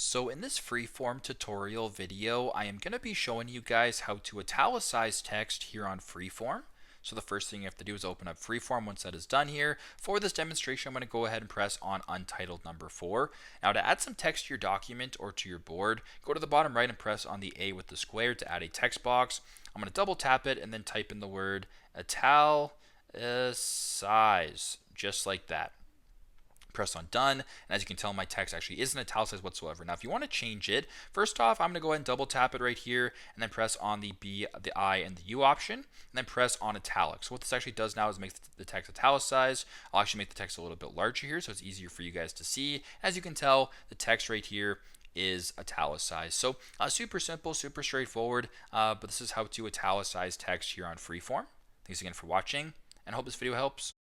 So in this freeform tutorial video, I am going to be showing you guys how to italicize text here on freeform. So the first thing you have to do is open up freeform. Once that is done here, for this demonstration, I'm going to go ahead and press on untitled number 4. Now to add some text to your document or to your board, go to the bottom right and press on the A with the square to add a text box. I'm going to double tap it and then type in the word italicize, just like that. Press on done, and as you can tell, my text actually isn't italicized whatsoever. Now if you want to change it, first off, I'm going to go ahead and double tap it right here and then press on the B, the I, and the U option, and then press on italic. So what this actually does now is make the text italicized. I'll actually make the text a little bit larger here so it's easier for you guys to see. As you can tell, the text right here is italicized. So super simple, super straightforward, but this is how to italicize text here on freeform. Thanks again for watching, and I hope this video helps.